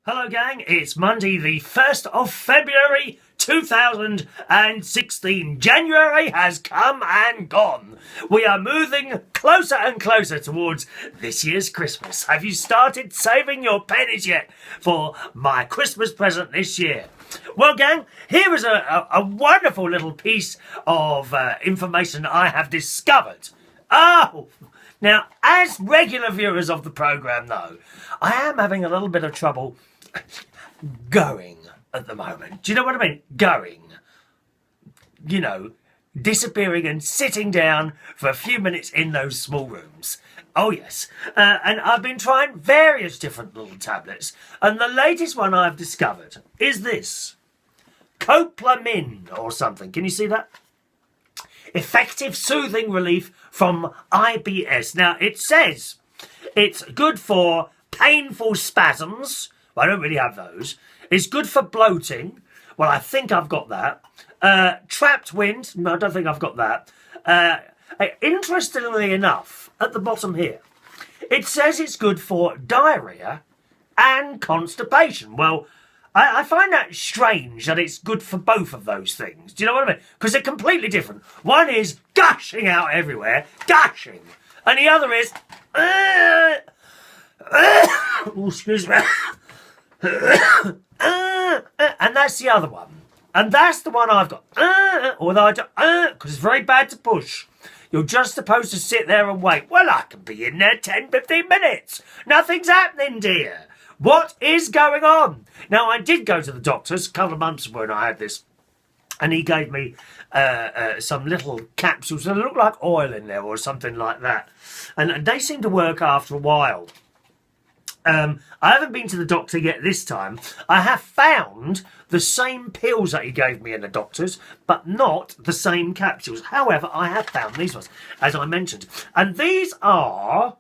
Hello gang, it's Monday the 1st of February 2016. January has come and gone. We are moving closer and closer towards this year's Christmas. Have you started saving your pennies yet for my Christmas present this year? Well gang, here is a wonderful little piece of information I have discovered. Now, as regular viewers of the programme know, I am having a little bit of trouble going at the moment. Do you know what I mean? Going. You know, disappearing and sitting down for a few minutes in those small rooms. Oh yes. And I've been trying various different little tablets, and the latest one I've discovered is this. Coplamin or something. Can you see that? Effective soothing relief from IBS. Now, it says it's good for painful spasms. Well, I don't really have those. It's good for bloating. Well, I think I've got that. Trapped wind. No, I don't think I've got that. Interestingly enough, at the bottom here, it says it's good for diarrhea and constipation. Well, I find that strange that it's good for both of those things. Do you know what I mean? Because they're completely different. One is gushing out everywhere, gushing. And the other is... oh, excuse me. And that's the other one. And that's the one I've got. Although I don't... because it's very bad to push. You're just supposed to sit there and wait. Well, I can be in there 10, 15 minutes. Nothing's happening, dear. What is going on? Now, I did go to the doctor's a couple of months ago when I had this, and he gave me some little capsules that look like oil in there or something like that. And they seem to work after a while. I haven't been to the doctor yet this time. I have found the same pills that he gave me in the doctor's, but not the same capsules. However, I have found these ones, as I mentioned. And these are...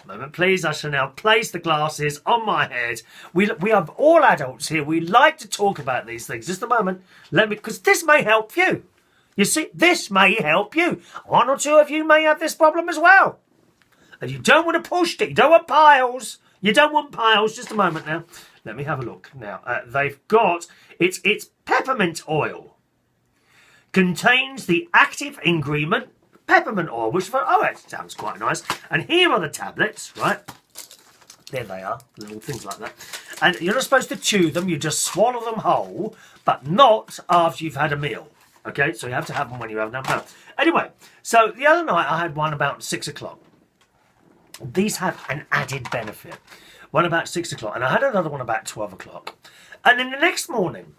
Moment, please. I shall now place the glasses on my head. We have all adults here. We like to talk about these things. Just a moment. Because this may help you. You see, this may help you. One or two of you may have this problem as well. And you don't want to push it. You don't want piles. You don't want piles. Just a moment now. Let me have a look. Now, they've got... It's peppermint oil. Contains the active ingredient... peppermint oil, which, it sounds quite nice. And here are the tablets, right? There they are, little things like that. And you're not supposed to chew them, you just swallow them whole, but not after you've had a meal. Okay, so you have to have them when you have no meal. Anyway, so the other night I had one about 6 o'clock. These have an added benefit. One about 6 o'clock, and I had another one about 12 o'clock. And then the next morning,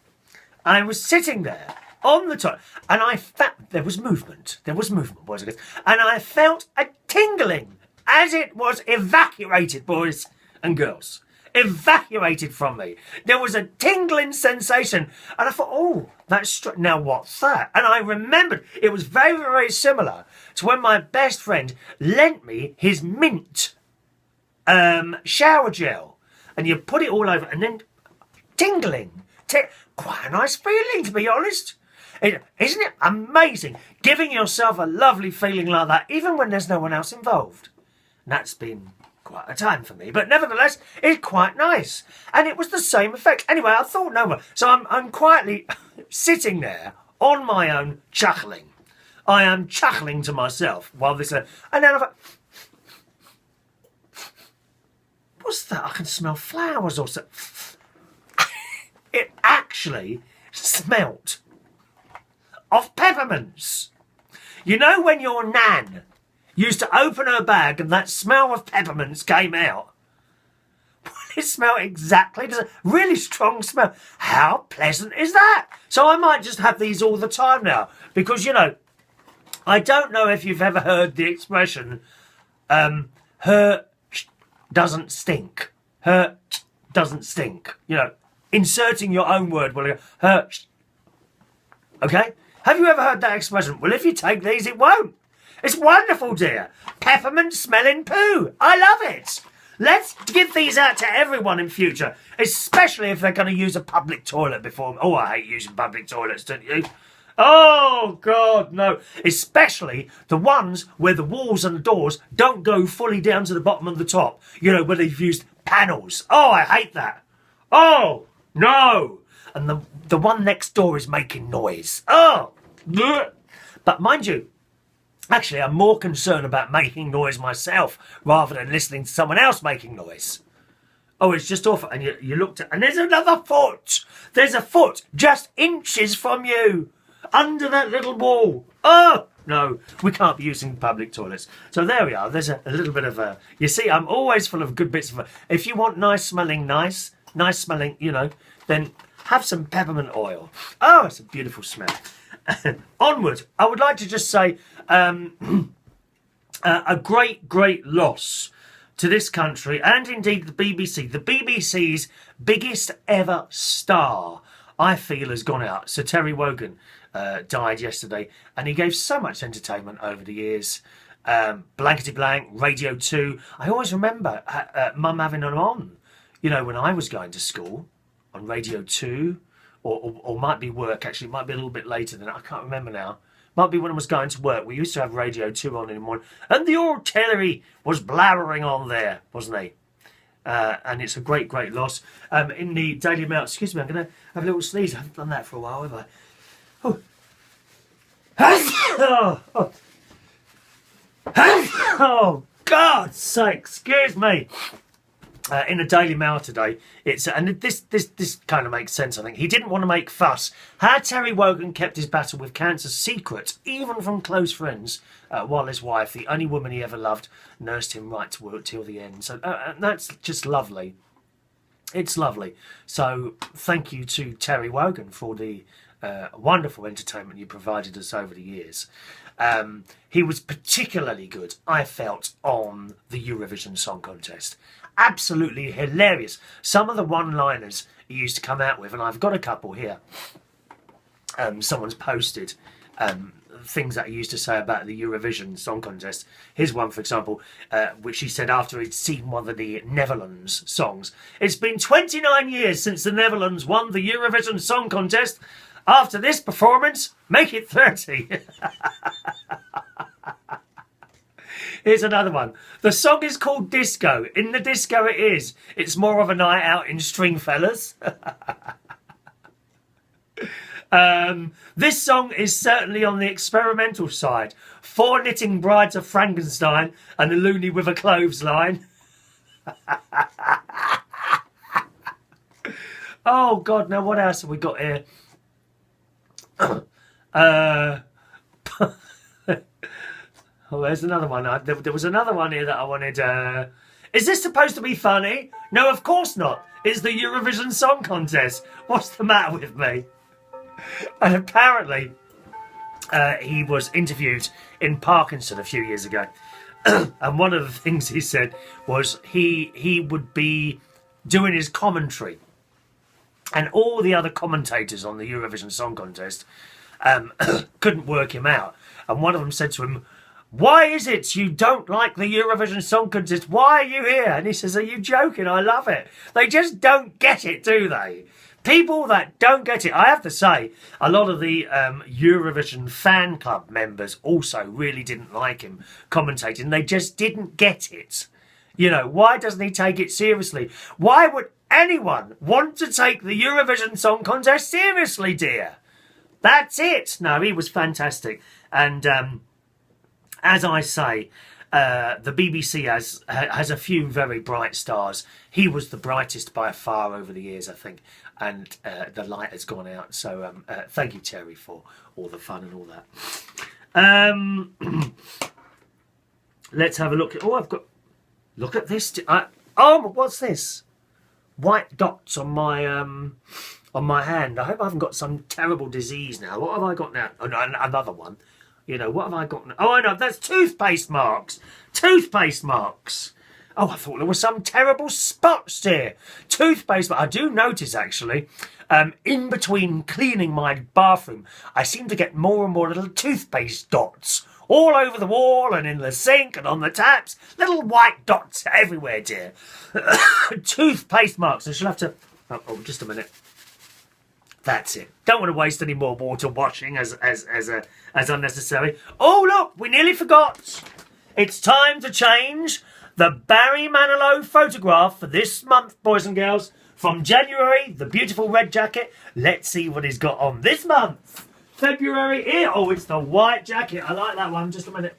I was sitting there, on the top, and I felt there was movement, boys and girls, and I felt a tingling as it was evacuated, boys and girls, evacuated from me. There was a tingling sensation, and I thought, oh, that's now what's that? And I remembered it was very, very similar to when my best friend lent me his mint shower gel, and you put it all over, and then tingling, quite a nice feeling, to be honest. Isn't it amazing? Giving yourself a lovely feeling like that, even when there's no one else involved. And that's been quite a time for me. But nevertheless, it's quite nice. And it was the same effect. Anyway, I thought no more. So I'm quietly sitting there on my own, chuckling. I am chuckling to myself while this... and then I thought... What's that? I can smell flowers or something. It actually smelt of peppermints. You know when your nan used to open her bag and that smell of peppermints came out? Well, it smelled exactly the same. Really strong smell. How pleasant is that? So I might just have these all the time now. Because, you know, I don't know if you've ever heard the expression, her doesn't stink. Her doesn't stink. You know, inserting your own word. Well, her... Okay? Have you ever heard that expression? Well, if you take these, it won't. It's wonderful, dear. Peppermint smelling poo. I love it. Let's give these out to everyone in future, especially if they're going to use a public toilet before... Oh, I hate using public toilets, don't you? Oh, God, no. Especially the ones where the walls and the doors don't go fully down to the bottom and the top. You know, where they've used panels. Oh, I hate that. Oh, no. And the one next door is making noise. Oh, bleh. But mind you, actually, I'm more concerned about making noise myself rather than listening to someone else making noise. Oh, it's just awful. And you looked at, and there's another foot. There's a foot just inches from you under that little wall. Oh, no, we can't be using public toilets. So there we are. There's a little bit of a, you see, I'm always full of good bits of, if you want nice smelling, then have some peppermint oil. Oh, it's a beautiful smell. Onward, I would like to just say a great loss to this country and indeed the BBC. The BBC's biggest ever star, I feel, has gone out. Sir Terry Wogan died yesterday, and he gave so much entertainment over the years. Blankety Blank, Radio 2. I always remember Mum having him on, when I was going to school on Radio 2. Or might be work, actually. It might be a little bit later than that. I can't remember now. Might be when I was going to work. We used to have Radio 2 on in the morning. And the artillery was blabbering on there, wasn't he? And it's a great loss. In the Daily Mail, excuse me, I'm going to have a little sneeze. I haven't done that for a while, have I? Oh. Oh, God's sake, excuse me. In the Daily Mail today, and this kind of makes sense, I think. He didn't want to make fuss. How Terry Wogan kept his battle with cancer secret, even from close friends, while his wife, the only woman he ever loved, nursed him right till the end. So that's just lovely. It's lovely. So thank you to Terry Wogan for the wonderful entertainment you provided us over the years. He was particularly good, I felt, on the Eurovision Song Contest. Absolutely hilarious. Some of the one-liners he used to come out with, and I've got a couple here. Someone's posted things that he used to say about the Eurovision Song Contest. Here's one, for example, which he said after he'd seen one of the Netherlands songs. It's been 29 years since the Netherlands won the Eurovision Song Contest. After this performance, make it 30. Here's another one. The song is called Disco. In the disco it is. It's more of a night out in Stringfellas. This song is certainly on the experimental side. 4 knitting brides of Frankenstein and a loony with a clothesline. Oh, God, now what else have we got here? Oh, there's another one. There was another one here that I wanted. Is this supposed to be funny? No, of course not. It's the Eurovision Song Contest. What's the matter with me? And apparently, he was interviewed in Parkinson a few years ago. And one of the things he said was he would be doing his commentary. And all the other commentators on the Eurovision Song Contest couldn't work him out. And one of them said to him, "Why is it you don't like the Eurovision Song Contest? Why are you here?" And he says, "Are you joking? I love it." They just don't get it, do they? People that don't get it. I have to say, a lot of the Eurovision fan club members also really didn't like him commentating. They just didn't get it. Why doesn't he take it seriously? Why would anyone want to take the Eurovision Song Contest seriously, dear? That's it. No, he was fantastic. And as I say, the BBC has a few very bright stars. He was the brightest by far over the years, I think. And the light has gone out. So thank you, Terry, for all the fun and all that. Let's have a look. Look at this. What's this? White dots on my hand. I hope I haven't got some terrible disease now. What have I got now? Oh, no, another one. What have I got now? Oh, I know. That's toothpaste marks. Toothpaste marks. Oh, I thought there were some terrible spots there. Toothpaste. But I do notice, actually, in between cleaning my bathroom, I seem to get more and more little toothpaste dots all over the wall and in the sink and on the taps. Little white dots everywhere, dear. Toothpaste marks. I shall have to... Oh, just a minute. That's it. Don't want to waste any more water washing as unnecessary. Oh, look, we nearly forgot. It's time to change the Barry Manilow photograph for this month, boys and girls. From January, the beautiful red jacket. Let's see what he's got on this month. February here. Oh, it's the white jacket. I like that one. Just a minute.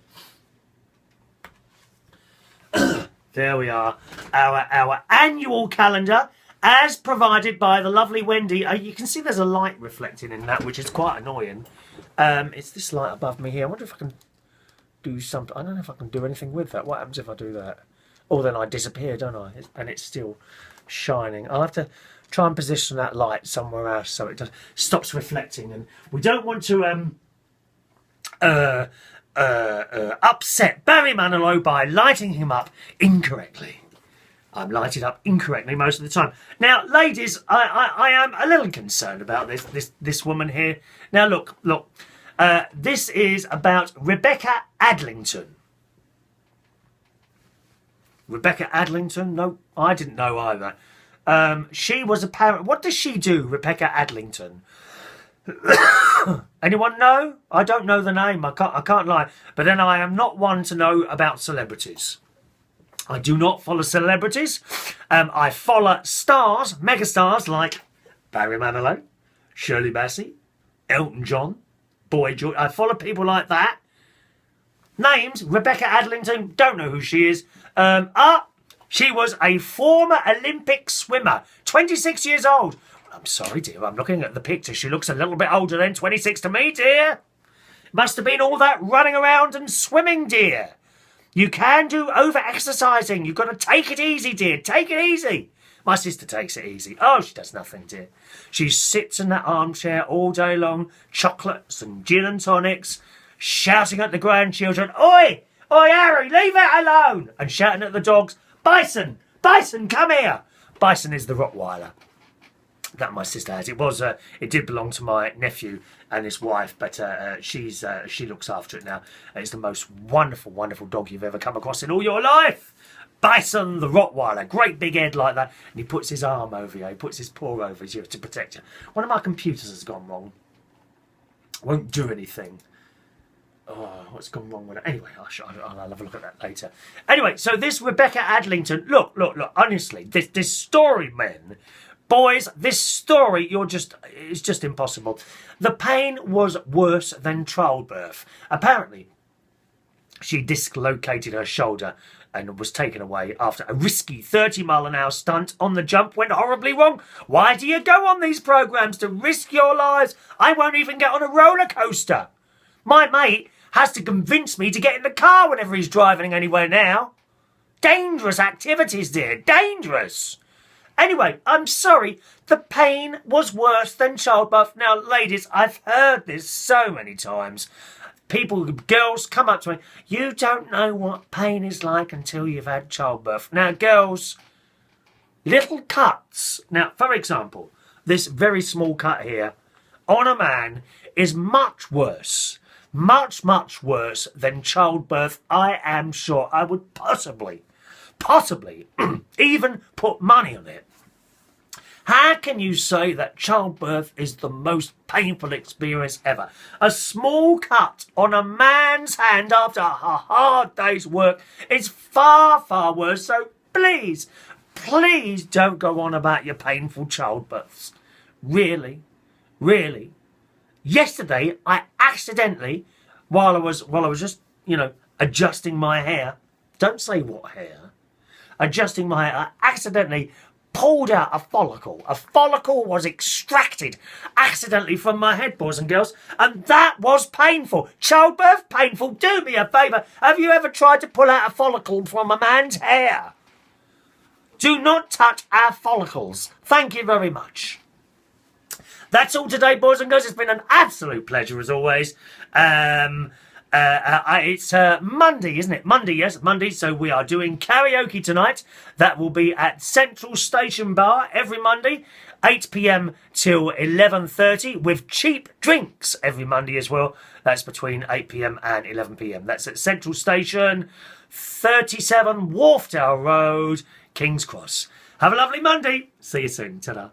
There we are. Our annual calendar, as provided by the lovely Wendy. You can see there's a light reflecting in that, which is quite annoying. It's this light above me here. I wonder if I can do something. I don't know if I can do anything with that. What happens if I do that? Oh, then I disappear, don't I? And it's still shining. I'll have to try and position that light somewhere else so it stops reflecting. And we don't want to upset Barry Manilow by lighting him up incorrectly. I'm lighted up incorrectly most of the time. Now, ladies, I am a little concerned about this woman here. Now, look. This is about Rebecca Adlington. Rebecca Adlington? No, I didn't know either. She was apparent. What does she do, Rebecca Adlington? Anyone know? I don't know the name. I can't lie. But then I am not one to know about celebrities. I do not follow celebrities. I follow stars, megastars like Barry Manilow, Shirley Bassey, Elton John, Boy George. I follow people like that. Names: Rebecca Adlington. Don't know who she is. She was a former Olympic swimmer, 26 years old. I'm sorry, dear. I'm looking at the picture. She looks a little bit older than 26 to me, dear. Must have been all that running around and swimming, dear. You can do over-exercising. You've got to take it easy, dear. Take it easy. My sister takes it easy. Oh, she does nothing, dear. She sits in that armchair all day long, chocolates and gin and tonics, shouting at the grandchildren, "Oi! Oi, Harry, leave it alone!" And shouting at the dogs, "Bison! Bison, come here!" Bison is the Rottweiler that my sister has. It did belong to my nephew and his wife, but she looks after it now. It's the most wonderful, wonderful dog you've ever come across in all your life. Bison the Rottweiler, great big head like that, and he puts his arm over you, he puts his paw over you to protect you. One of my computers has gone wrong. Won't do anything. Oh, what's gone wrong with it? Anyway, I'll have a look at that later. Anyway, so this Rebecca Adlington, look, honestly, this story, men, boys, this story, it's just impossible. The pain was worse than childbirth. Apparently, she dislocated her shoulder and was taken away after a risky 30-mile-an-hour stunt on the jump went horribly wrong. Why do you go on these programmes to risk your lives? I won't even get on a roller coaster. My mate has to convince me to get in the car whenever he's driving anywhere now. Dangerous activities, dear. Dangerous. Anyway, I'm sorry. The pain was worse than childbirth. Now, ladies, I've heard this so many times. Girls come up to me, "You don't know what pain is like until you've had childbirth." Now, girls, little cuts. Now, for example, this very small cut here on a man is much worse. Much, much worse than childbirth. I am sure. I would possibly even put money on it. How can you say that childbirth is the most painful experience ever? A small cut on a man's hand after a hard day's work is far, far worse. So please don't go on about your painful childbirths. Really. Yesterday, I accidentally, while I was just, adjusting my hair, don't say what hair, adjusting my hair, I accidentally pulled out a follicle. A follicle was extracted accidentally from my head, boys and girls, and that was painful. Childbirth, painful. Do me a favour. Have you ever tried to pull out a follicle from a man's hair? Do not touch our follicles. Thank you very much. That's all today, boys and girls. It's been an absolute pleasure as always. It's Monday, isn't it? Monday, yes, Monday. So we are doing karaoke tonight. That will be at Central Station Bar every Monday, 8 p.m. till 11:30, with cheap drinks every Monday as well. That's between 8 p.m. and 11 p.m. That's at Central Station, 37 Wharfdale Road, King's Cross. Have a lovely Monday. See you soon. Ta-da.